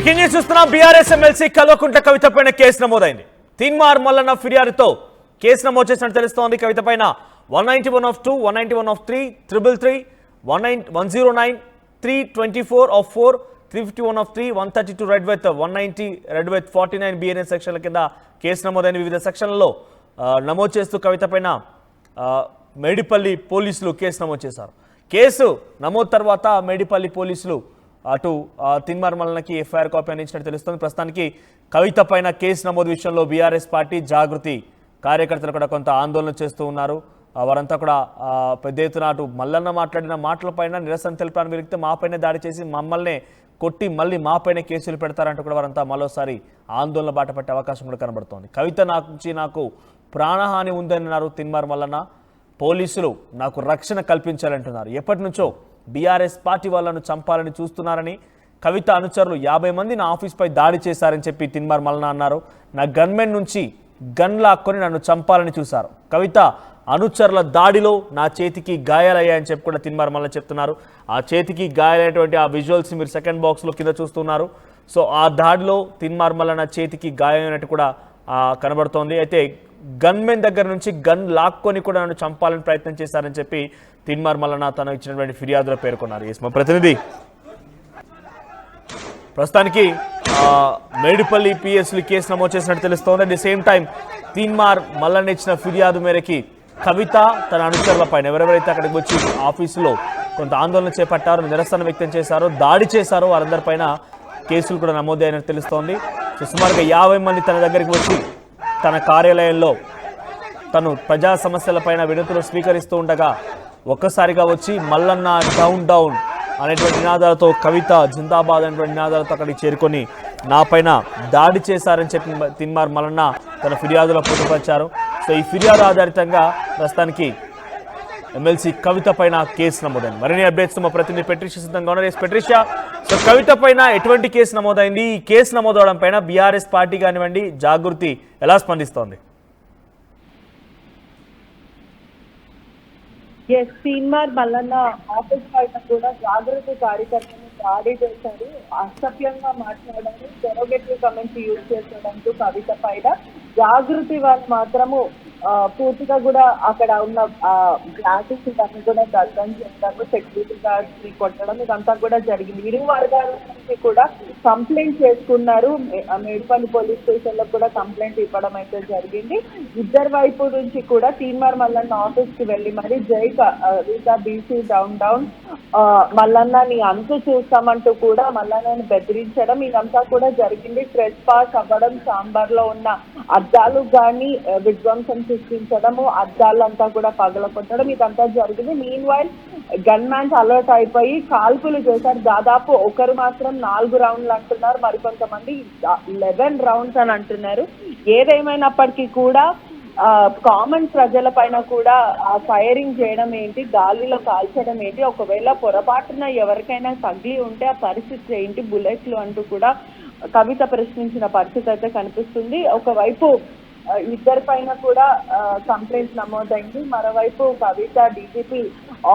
Breaking news చూస్తున్నాం. BRS MLC Kalvakuntla Kavitha పైన case నమోదైంది. తీన్మార్ మల్లన్న ఫిర్యాదుతో కేసు నమోదు చేసినట్టు తెలుస్తోంది. కవిత పైన 191(2), 191(3), 333, 109, 324(4), 351(3), 132 red with 190 red with 49 BNS సెక్షన్ల కింద కేసు నమోదైన వివిధ సెక్షన్లలో నమోదు చేస్తూ కవిత పైన మేడిపల్లి పోలీసులు కేసు నమోదు చేశారు. కేసు నమోదు తర్వాత మేడిపల్లి పోలీసులు అటు తీన్మార్ మల్లన్నకి ఎఫ్ఐఆర్ కాపీ అందించినట్టు తెలుస్తుంది. ప్రస్తుతానికి కవిత పైన కేసు నమోదు విషయంలో బీఆర్ఎస్ పార్టీ జాగృతి కార్యకర్తలు కూడా కొంత ఆందోళన చేస్తూ ఉన్నారు. వారంతా కూడా పెద్ద ఎత్తున అటు మల్లన్న మాట్లాడిన మాటలపైన నిరసన తెలిపడానికి వెలిగితే మాపైనే దాడి చేసి మమ్మల్ని కొట్టి మళ్ళీ మాపైనే కేసులు పెడతారంటూ కూడా వారంతా మరోసారి ఆందోళన బాట పట్టే అవకాశం కూడా కనబడుతోంది. కవిత నుంచి నాకు ప్రాణహాని ఉందని అన్నారు తీన్మార్ మల్లన్న. పోలీసులు నాకు రక్షణ కల్పించాలంటున్నారు. ఎప్పటి నుంచో బీఆర్ఎస్ పార్టీ వాళ్ళను చంపాలని చూస్తున్నారని, కవిత అనుచరులు 50 మంది నా ఆఫీస్పై దాడి చేశారని చెప్పి తీన్మార్ మల్లన్న అన్నారు. నా గన్మెన్ నుంచి గన్ లాక్కొని నన్ను చంపాలని చూశారు. కవిత అనుచరుల దాడిలో నా చేతికి గాయాలయ్యాయని చెప్పి కూడా తీన్మార్ మల్లన్న చెప్తున్నారు. ఆ చేతికి గాయాలైనటువంటి ఆ విజువల్స్ మీరు సెకండ్ బాక్స్లో కింద చూస్తున్నారు. సో ఆ దాడిలో తీన్మార్ మల్లన్న చేతికి గాయమైనట్టు కూడా కనబడుతోంది. అయితే గన్మెన్ దగ్గర నుంచి గన్ లాక్కొని కూడా నన్ను చంపాలని ప్రయత్నం చేశారని చెప్పి తీన్మార్ మల్లన్న తను ఇచ్చినటువంటి ఫిర్యాదులో పేర్కొన్నారు. మా ప్రతినిధి ప్రస్తుతానికి మేడిపల్లి పిఎస్లు కేసు నమోదు చేసినట్టు తెలుస్తోంది. At the same time Teenmar Mallanna ఇచ్చిన ఫిర్యాదు మేరకి కవిత తన అనుచరుల పైన ఎవరెవరైతే అక్కడికి వచ్చి ఆఫీసులో కొంత ఆందోళన చేపట్టారో, నిరసన వ్యక్తం చేశారో, దాడి చేశారో వారందరిపైన కేసులు కూడా నమోదైనట్టు తెలుస్తోంది. సో సుమారుగా 50 మంది తన దగ్గరికి వచ్చి తన కార్యాలయంలో తను ప్రజా సమస్యలపైన వినతులు స్వీకరిస్తూ ఉండగా ఒక్కసారిగా వచ్చి మల్లన్న డౌన్ డౌన్ అనేటువంటి నినాదాలతో, కవిత జిందాబాద్ అనేటువంటి నినాదాలతో అక్కడికి చేరుకొని నా పైన దాడి చేశారని చెప్పి తీన్మార్ మల్లన్న తన ఫిర్యాదులో పొందుపరిచారు. సో ఈ ఫిర్యాదు ఆధారితంగా ప్రస్తుతానికి ఎమ్మెల్సీ కవిత పైన కేసు నమోదైంది. మరిన్ని అప్డేట్స్ మా ప్రతినిధి పెట్రిషియా సిద్ధంగా ఉన్నారు. పెట్రిషియా, సో కవిత పైన ఎటువంటి కేసు నమోదైంది? ఈ కేసు నమోదవడం పైన బీఆర్ఎస్ పార్టీ కానివ్వండి, జాగృతి ఎలా స్పందిస్తోంది? తీన్మార్ మల్లన్న ఆఫీస్ పైన కూడా జాగృతి కార్యకర్తలు దాడి చేశారు, అసభ్యంగా మాట్లాడారు, డెరోగేటరీ కమెంట్స్ యూజ్ చేశాడంటూ కవిత పైన జాగృతి వాళ్ళు మాత్రము పూర్తిగా కూడా అక్కడ ఉన్న గ్లాసెస్ ఇవన్నీ కూడా దగ్ధం చేస్తారు, సెక్యూరిటీ గార్డ్స్ ని కొట్టడం ఇదంతా కూడా జరిగింది. ఇరు వర్గాల నుంచి కూడా కంప్లైంట్ చేసుకున్నారు. మేడ్పల్లి పోలీస్ స్టేషన్ లో కూడా కంప్లైంట్ ఇవ్వడం అయితే జరిగింది. ఇద్దరు వైపు నుంచి కూడా తీన్మార్ మల్లన్న ఆఫీస్ కి వెళ్ళి మరి జై బీసీ డౌన్ డౌన్ మల్లన్న నీ అంతు చూస్తామంటూ కూడా మల్లన్నని బెదిరించడం ఇదంతా కూడా జరిగింది. ట్రెస్ పాస్ అవ్వడం, సాంబార్ లో ఉన్న అద్దాలు కానీ విధ్వంసం సృష్టించడము, అద్దాలంతా కూడా పగలకొట్టడం ఇదంతా జరిగింది. Meanwhile gunmans alert అయిపోయి కాల్పులు చేశారు. దాదాపు ఒకరు మాత్రం 4 రౌండ్లు అంటున్నారు, మరికొంతమంది 11 రౌండ్స్ అని అంటున్నారు. ఏదేమైనప్పటికీ కూడా కామన్ ప్రజల పైన కూడా ఫైరింగ్ చేయడం ఏంటి, గాలిలో కాల్చడం ఏంటి, ఒకవేళ పొరపాటున ఎవరికైనా తగిలి ఉంటే ఆ పరిస్థితి ఏంటి, బుల్లెట్లు అంటూ కూడా కవిత ప్రశ్నించిన పరిస్థితి అయితే కనిపిస్తుంది. ఒకవైపు ఇద్దరి పైన కూడా కంప్లైంట్ నమోదైంది, మరోవైపు కవిత డీజీపీ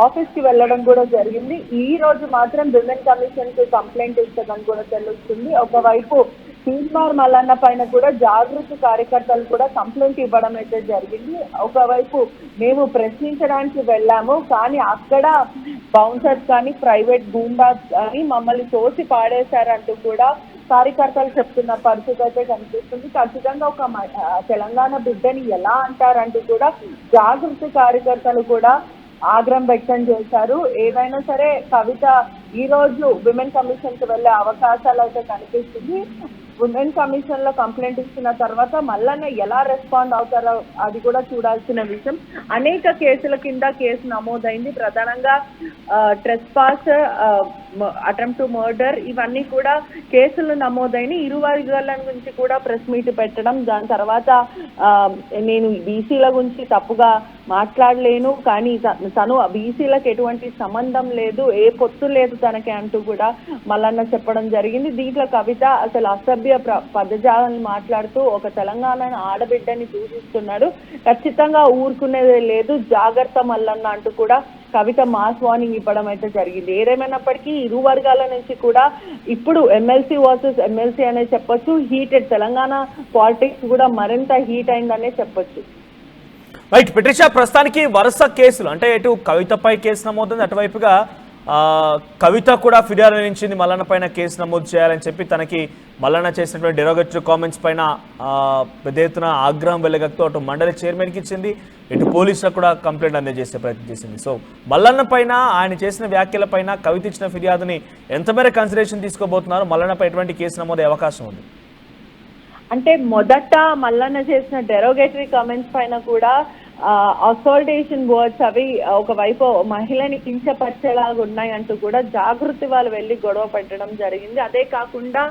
ఆఫీస్ కి వెళ్ళడం కూడా జరిగింది. ఈ రోజు మాత్రం విమెన్ కమిషన్ కి కంప్లైంట్ ఇస్తుందని కూడా తెలుస్తుంది. ఒకవైపు తీన్మార్ మల్లన్న పైన కూడా జాగృతి కార్యకర్తలు కూడా కంప్లైంట్ ఇవ్వడం అయితే జరిగింది. ఒకవైపు మేము ప్రశ్నించడానికి వెళ్ళాము, కానీ అక్కడ బౌన్సర్స్ కానీ ప్రైవేట్ గూండాస్ కానీ మమ్మల్ని తోసి పాడేశారంటూ కూడా కార్యకర్తలు చెప్తున్న పరిస్థితి అయితే కనిపిస్తుంది. ఖచ్చితంగా ఒక తెలంగాణ బిడ్డని ఎలా అంటారంటూ కూడా జాగృతి కార్యకర్తలు కూడా ఆగ్రహం వ్యక్తం చేశారు. ఏదైనా సరే కవిత ఈ రోజు విమెన్ కమిషన్ కి వెళ్లే అవకాశాలు అయితే కనిపిస్తుంది. విమెన్ కమిషన్ లో కంప్లైంట్ ఇచ్చిన తర్వాత మల్లన్న ఎలా రెస్పాండ్ అవుతారో అది కూడా చూడాల్సిన విషయం. అనేక కేసుల కింద కేసు నమోదైంది. ప్రధానంగా ట్రెస్ పాస్, అటెంప్ట్ టు మర్డర్ ఇవన్నీ కూడా కేసులు నమోదైన. ఇరు వర్గాల నుంచి కూడా ప్రెస్ మీట్ పెట్టడం, దాని తర్వాత నేను బీసీల గురించి తప్పుగా మాట్లాడలేను, కానీ తను బీసీలకు ఎటువంటి సంబంధం లేదు, ఏ పొత్తు లేదు తనకి అంటూ కూడా మల్లన్న చెప్పడం జరిగింది. దీంట్లో కవిత అసలు అసభ్య పదజాలను మాట్లాడుతూ ఒక తెలంగాణ ఆడబిడ్డని దూషిస్తున్నాడు, ఖచ్చితంగా ఊరుకునేదే లేదు, జాగ్రత్త మల్లన్న అంటూ కూడా కవిత మాస్ వార్నింగ్ ఇవ్వడం అయితే జరిగింది. ఏదేమైనప్పటికీ ఇరు వర్గాల నుంచి కూడా ఇప్పుడు ఎమ్మెల్సీ వర్సెస్ ఎమ్మెల్సీ అనే చెప్పొచ్చు. హీటెడ్ తెలంగాణ పాలిటిక్స్ కూడా మరింత హీట్ అయిందనే చెప్పొచ్చు. రైట్ పెట్రిషా, ప్రస్తుతానికి వరుస కేసులు అంటే ఇటు కవితపై కేసు నమోదుంది, అటువైపుగా కవిత కూడా ఫిర్యాదు అందించింది మల్లన్న పైన కేసు నమోదు చేయాలని చెప్పి. తనకి మల్లన్న చేసినటువంటి డెరోగేటరీ కామెంట్స్ పైన పెద్ద ఎత్తున ఆగ్రహం వెలగక్తో అటు మండలి చైర్మన్కి ఇచ్చింది, ఇటు పోలీసులకు కూడా కంప్లైంట్ అందజేసే ప్రయత్నం చేసింది. సో మల్లన్న పైన ఆయన చేసిన వ్యాఖ్యల పైన కవిత ఇచ్చిన ఫిర్యాదుని ఎంతమేర కన్సిడరేషన్ తీసుకోబోతున్నారు? మల్లన్నపై ఎటువంటి కేసు నమోదు అవకాశం ఉంది? అంటే మొదట మల్లన్న చేసిన డెరోగేటరీ కామెంట్స్ పైన కూడా అసాల్టేషన్ వర్డ్స్ అవి ఒకవైపు మహిళని కించపరిచేలాగా ఉన్నాయి అంటూ కూడా జాగృతి వాళ్ళు వెళ్ళి గొడవ పెట్టడం జరిగింది. అదే కాకుండా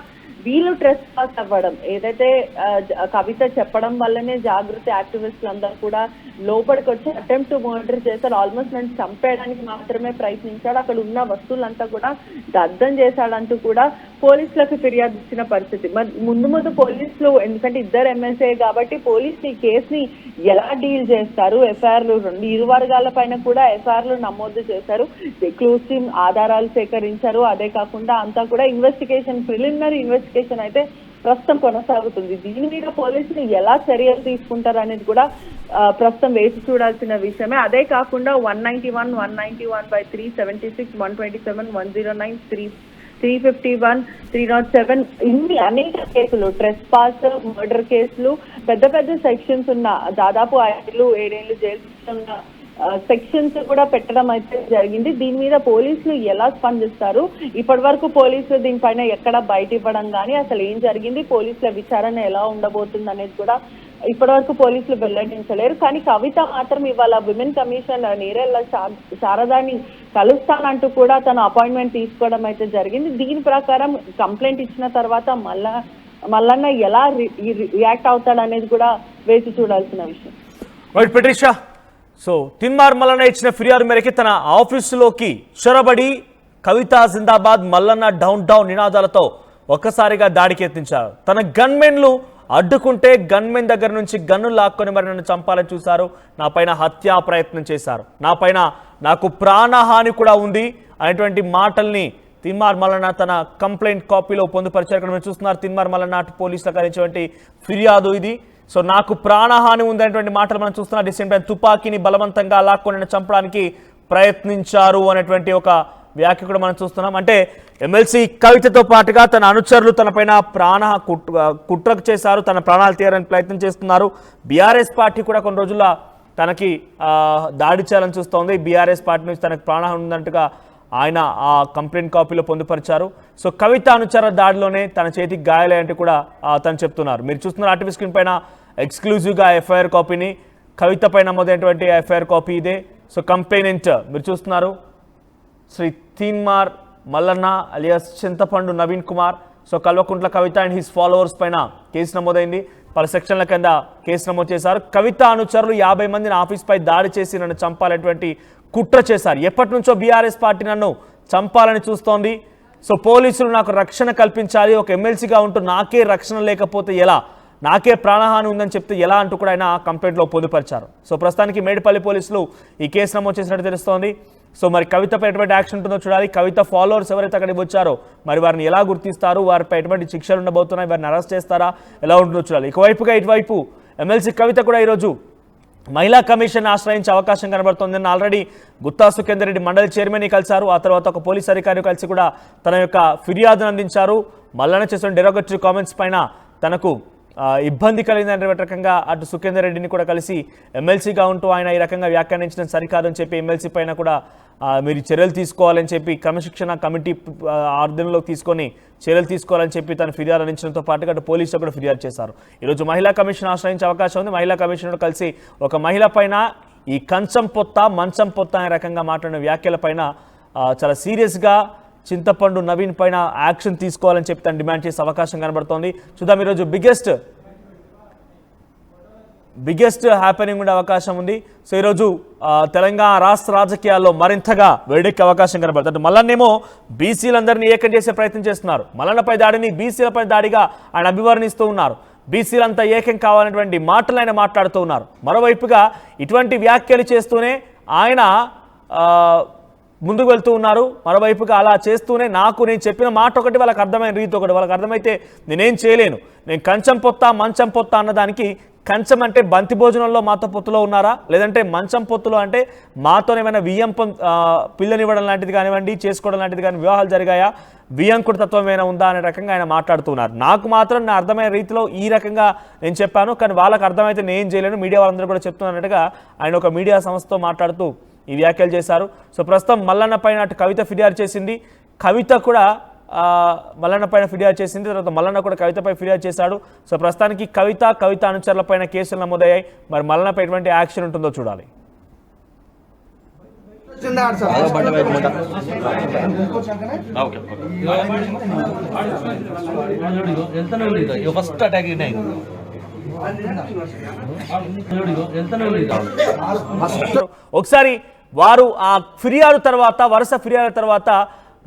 వీళ్ళు ట్రెస్ పాస్ అవ్వడం, ఏదైతే కవిత చెప్పడం వల్లనే జాగృతి యాక్టివిస్టులు అందరూ కూడా లోపలికి వచ్చి అటెంప్ట్ టు మర్డర్ చేశారు. ఆల్మోస్ట్ నన్ను చంపేయడానికి మాత్రమే ప్రయత్నించాడు, అక్కడ ఉన్న వస్తువులంతా కూడా దగ్ధం చేశాడంటూ కూడా పోలీసులకు ఫిర్యాదు ఇచ్చిన పరిస్థితి. ముందు పోలీసులు, ఎందుకంటే ఇద్దరు ఎమ్మెల్సీ కాబట్టి పోలీసులు ఈ కేసుని ఎలా డీల్ చేస్తారు, ఎఫ్ఐఆర్లు ఇరు వర్గాల పైన కూడా ఎఫ్ఐఆర్లు నమోదు చేశారు, క్లూస్ టీమ్ ఆధారాలు సేకరించారు. అదే కాకుండా అంతా కూడా ప్రిలిమినరీ ఇన్వెస్టిగేషన్ అయితే ప్రస్తుతం కొనసాగుతుంది. దీని మీద పోలీసులు ఎలా చర్యలు తీసుకుంటారు అనేది కూడా ప్రస్తుతం వేసి చూడాల్సిన విషయమే. అదే కాకుండా 191, 191/376, 127, 109, 351, 307 ఇన్ని అనేక కేసులు, ట్రెస్ పాస్, మర్డర్ కేసులు, పెద్ద సెక్షన్స్ ఉన్న దాదాపు 5 7 జైలు శిక్ష ఉన్న సెక్షన్స్ కూడా పెట్టడం అయితే జరిగింది. దీని మీద పోలీసులు ఎలా స్పందిస్తారు, ఇప్పటి వరకు పోలీసులు దీనిపైన ఎక్కడ బయట ఇవ్వడం కానీ అసలు ఏం జరిగింది, పోలీసుల విచారణ ఎలా ఉండబోతుంది అనేది కూడా ఇప్పటి వరకు పోలీసులు వెల్లడించలేరు. కానీ కవిత మాత్రం ఇవాళ విమెన్ కమిషన్ నీరెళ్ళ శారదాని కలుస్తానంటూ కూడా తన అపాయింట్మెంట్ తీసుకోవడం అయితే జరిగింది. దీని ప్రకారం కంప్లైంట్ ఇచ్చిన తర్వాత మల్లన్న ఎలా రియాక్ట్ అవుతాడు అనేది కూడా వేసి చూడాల్సిన విషయం. రైట్ పెట్రిషా, సో తిన్మార్ మల్లన్న ఇచ్చిన ఫిర్యాదు మేరకు తన ఆఫీసులోకి చొరబడి కవిత జిందాబాద్, మల్లన్న డౌన్ డౌన్ నినాదాలతో ఒక్కసారిగా దాడికి యత్నించారు. తన గన్మెన్లు అడ్డుకుంటే గన్మెన్ దగ్గర నుంచి గన్ను లాక్కొని మరి నన్ను చంపాలని చూశారు, నా పైన హత్యా ప్రయత్నం చేశారు, నాకు ప్రాణహాని కూడా ఉంది అనేటువంటి మాటల్ని తిన్మార్ మల్లన్న తన కంప్లైంట్ కాపీలో పొందుపరిచారు. ఇక్కడ మీరు చూస్తున్నారు తిన్మార్ మల్లన్న అటు పోలీసులకు అందించినటువంటి ఫిర్యాదు ఇది. సో నాకు ప్రాణహాని ఉందనేటువంటి మాటలు మనం చూస్తున్నాం. డిసెంట్ టైం తుపాకీని బలవంతంగా లాక్కొని చంపడానికి ప్రయత్నించారు అనేటువంటి ఒక వ్యాఖ్య కూడా మనం చూస్తున్నాం. అంటే ఎమ్మెల్సీ కవితతో పాటుగా తన అనుచరులు తన పైన కుట్రకు చేశారు, తన ప్రాణాలు తీయడానికి ప్రయత్నం చేస్తున్నారు. బీఆర్ఎస్ పార్టీ కూడా కొన్ని రోజుల్లో తనకి దాడి చేయాలని చూస్తోంది. బీఆర్ఎస్ పార్టీ నుంచి తనకు ప్రాణహాని ఉందంటుగా ఆయన ఆ కంప్లైంట్ కాపీలో పొందుపరిచారు. సో కవిత అనుచర దాడిలోనే తన చేతికి గాయాలంటూ కూడా తను చెప్తున్నారు. మీరు చూస్తున్నారు ఆర్టీవీ స్క్రీన్ పైన ఎక్స్క్లూజివ్గా ఎఫ్ఐఆర్ కాపీని, కవిత పైన నమోదైనటువంటి ఎఫ్ఐఆర్ కాపీ ఇదే. సో కంప్లైనెంట్ మీరు చూస్తున్నారు శ్రీ తిన్మార్ మల్లన్న అలియాస్ చింతపండు Naveen Kumar. So Kalvakuntla Kavitha and his followers పైన కేసు నమోదైంది. పలు సెక్షన్ల కింద కేసు నమోదు చేశారు. కవిత అనుచరులు 50 మందిని ఆఫీస్పై దాడి చేసి నన్ను చంపాలనేటువంటి కుట్ర చేశారు. ఎప్పటి నుంచో బీఆర్ఎస్ పార్టీ నన్ను చంపాలని చూస్తోంది. సో పోలీసులు నాకు రక్షణ కల్పించాలి, ఒక ఎమ్మెల్సీగా ఉంటూ నాకే రక్షణ లేకపోతే ఎలా, నాకే ప్రాణహాని ఉందని చెప్తే ఎలా అంటూ కూడా ఆయన కంప్లైంట్లో పొందుపరిచారు. సో ప్రస్తుతానికి మేడిపల్లి పోలీసులు ఈ కేసు నమోదు చేసినట్టు తెలుస్తోంది. సో మరి కవితపై ఎటువంటి యాక్షన్ ఉంటుందో చూడాలి. కవిత ఫాలోవర్స్ ఎవరైతే అక్కడికి వచ్చారో మరి వారిని ఎలా గుర్తిస్తారు, వారిపై ఎటువంటి శిక్షలు ఉండబోతున్నాయి, వారిని అరెస్ట్ చేస్తారా, ఎలా ఉంటుందో చూడాలి. ఇటువైపు ఎమ్మెల్సీ కవిత కూడా ఈరోజు మహిళా కమిషన్ ఆశ్రయించే అవకాశం కనబడుతుంది. ఆల్రెడీ గుత్తా సుఖేందర్ రెడ్డి మండలి చైర్మన్ని కలిశారు. ఆ తర్వాత ఒక పోలీస్ అధికారి కలిసి కూడా తన యొక్క ఫిర్యాదును అందించారు. మల్లన్న చేసిన డెరోగేటరీ కామెంట్స్ పైన తనకు ఇబ్బంది కలిగిందనే రకంగా అటు సుఖేందర్ రెడ్డిని కూడా కలిసి ఎమ్మెల్సీగా ఉంటూ ఆయన ఈ రకంగా వ్యాఖ్యానించడం సరికాదని చెప్పి ఎమ్మెల్సీ పైన కూడా మీరు చర్యలు తీసుకోవాలని చెప్పి క్రమశిక్షణ కమిటీ ఆర్ధంలోకి తీసుకొని చర్యలు తీసుకోవాలని చెప్పి తను ఫిర్యాదు అందించడంతో పాటుగా అటు పోలీసులు కూడా ఫిర్యాదు చేశారు. ఈరోజు మహిళా కమిషన్ ఆశ్రయించే అవకాశం ఉంది. మహిళా కమిషనర్ కలిసి ఒక మహిళ పైన ఈ కంచం పొత్త మంచం పొత్త అనే రకంగా మాట్లాడిన వ్యాఖ్యల పైన చాలా సీరియస్గా చింతపండు నవీన్ పైన యాక్షన్ తీసుకోవాలని చెప్పి తను డిమాండ్ చేసే అవకాశం కనబడుతోంది. చూద్దాం ఈరోజు బిగ్గెస్ట్ హ్యాపెనింగ్ ఉండే అవకాశం ఉంది. సో ఈరోజు తెలంగాణ రాష్ట్ర రాజకీయాల్లో మరింతగా వేడెక్కే అవకాశం కనబడుతుంది. మల్లన్నేమో బీసీలందరినీ ఏకం చేసే ప్రయత్నం చేస్తున్నారు. మల్లన్నపై దాడిని బీసీలపై దాడిగా ఆయన అభివర్ణిస్తూ ఉన్నారు. బీసీలంతా ఏకం కావాలనేటువంటి మాటలు ఆయన మాట్లాడుతూ ఉన్నారు. మరోవైపుగా ఇటువంటి వ్యాఖ్యలు చేస్తూనే ఆయన ముందుకు వెళ్తూ ఉన్నారు. మరోవైపుగా అలా చేస్తూనే నేను చెప్పిన మాట ఒకటి, వాళ్ళకి అర్థమైన రీతి ఒకటి. వాళ్ళకి అర్థమైతే నేనేం చేయలేను. నేను కంచం పొత్తా మంచం పొత్తా అన్నదానికి కంచం అంటే బంతి భోజనంలో మాతో పొత్తులో ఉన్నారా, లేదంటే మంచం పొత్తులో అంటే మాతో ఏమైనా పిల్లనివ్వడం లాంటిది కానివ్వండి, చేసుకోవడం లాంటిది కానీ వివాహాలు జరిగాయా, వియంకుడి తత్వం ఏమైనా ఉందా అనే రకంగా ఆయన మాట్లాడుతున్నారు. నాకు మాత్రం నా అర్థమైన రీతిలో ఈ రకంగా నేను చెప్పాను, కానీ వాళ్ళకి అర్థమైతే నేను చేయలేను, మీడియా వాళ్ళందరూ కూడా చెప్తున్నట్టుగా ఆయన ఒక మీడియా సంస్థతో మాట్లాడుతూ ఈ వ్యాఖ్యలు చేశారు. సో ప్రస్తుతం మల్లన్న పైన అటు కవిత ఫిర్యాదు చేసింది, కవిత కూడా మల్లన్న పైన ఫిర్యాదు చేసింది, తర్వాత మల్లన్న కూడా కవితపై ఫిర్యాదు చేశాడు. సో ప్రస్తుతానికి కవిత అనుచరులపైన కేసులు నమోదయ్యాయి. మరి మల్లన్నపై ఎటువంటి యాక్షన్ ఉంటుందో చూడాలి. ఫస్ట్ అటాక్ ఒకసారి వారు ఆ ఫిర్యాదు తర్వాత, వరుస ఫిర్యాదు తర్వాత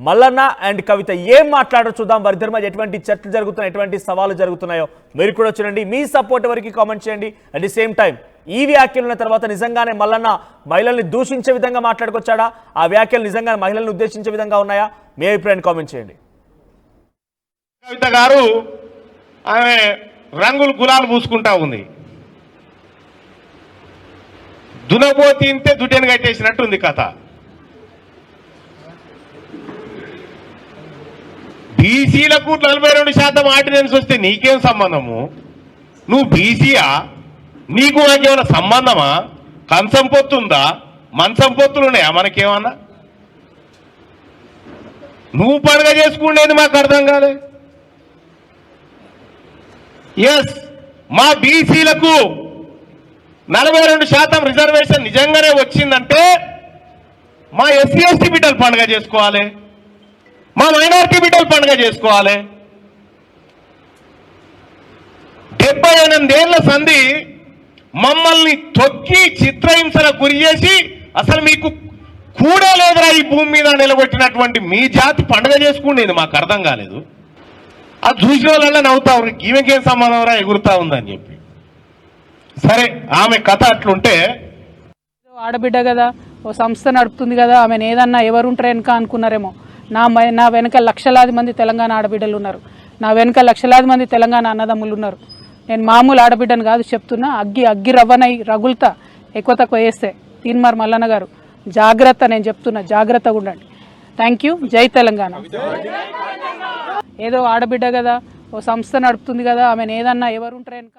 మల్లన్న అండ్ కవిత ఏం మాట్లాడారో చూద్దాం. వారిద్దరి మధ్య ఎటువంటి చర్చలు జరుగుతున్నాయి, ఎటువంటి సవాలు జరుగుతున్నాయో మీరు కూడా చూడండి. మీ సపోర్ట్ ఎవరికి కామెంట్ చేయండి. అట్ ది సేమ్ టైం ఈ వ్యాఖ్యలున్న తర్వాత నిజంగానే మల్లన్న మహిళల్ని దూషించే విధంగా మాట్లాడుకొచ్చాడా, ఆ వ్యాఖ్యలు నిజంగా మహిళల్ని ఉద్దేశించే విధంగా ఉన్నాయా, మీ అభిప్రాయాన్ని కామెంట్ చేయండి. కవిత గారు ఆమె రంగులు గులాలు పూసుకుంటా ఉంది. దునబోతింటే దుడ్డెను కట్టేసినట్టుంది కథ. బీసీలకు 42% ఆర్డినెన్స్ వస్తే నీకేం సంబంధము? నువ్వు బీసీయా? నీకు నాకేమైనా సంబంధమా? కంచం పొత్తుందా, మంచం పొత్తులున్నాయా మనకేమన్నా? నువ్వు పండుగ చేసుకునేది మాకు అర్థం కాలే. ఎస్, మా బీసీలకు 42% రిజర్వేషన్ నిజంగానే వచ్చిందంటే మా ఎస్సీ ఎస్టీ బిడ్డలు పండుగ చేసుకోవాలి, మా మైనారిటీ బిడ్డలు పండుగ చేసుకోవాలి. 78 ఏళ్ల సంధి మమ్మల్ని తొక్కి చిత్రహింసలకు గురి చేసి అసలు మీకు కూడా లేదురా ఈ భూమి మీద నిలబెట్టినటువంటి మీ జాతి పండుగ చేసుకునేది మాకు అర్థం కాలేదు. అది చూసిన వాళ్ళ నవ్వుతా ఉన్నారు, ఈమెకేం సంబంధం రా ఎగురుతా ఉందని చెప్పి. సరే, ఆమె కథ అట్లుంటే, ఆడబిడ్డ కదా, ఓ సంస్థ నడుపుతుంది కదా, ఆమెను ఏదన్నా ఎవరుంటారు వెనక అనుకున్నారేమో. నా వెనక లక్షలాది మంది తెలంగాణ ఆడబిడ్డలు ఉన్నారు, నా వెనక లక్షలాది మంది తెలంగాణ అన్నదమ్ములు ఉన్నారు. నేను మామూలు ఆడబిడ్డను కాదు చెప్తున్నా. అగ్గి రవ్వనై రగులుతా ఎక్కువ తక్కువ వేస్తే. తీన్మార్ మల్లన్న గారు జాగ్రత్త, నేను చెప్తున్నా, జాగ్రత్తగా ఉండండి. Thank you. జై తెలంగాణ. ఏదో ఆడబిడ్డ కదా, ఓ సంస్థ నడుపుతుంది కదా, ఆమెను ఏదన్నా ఎవరుంటారు వెనక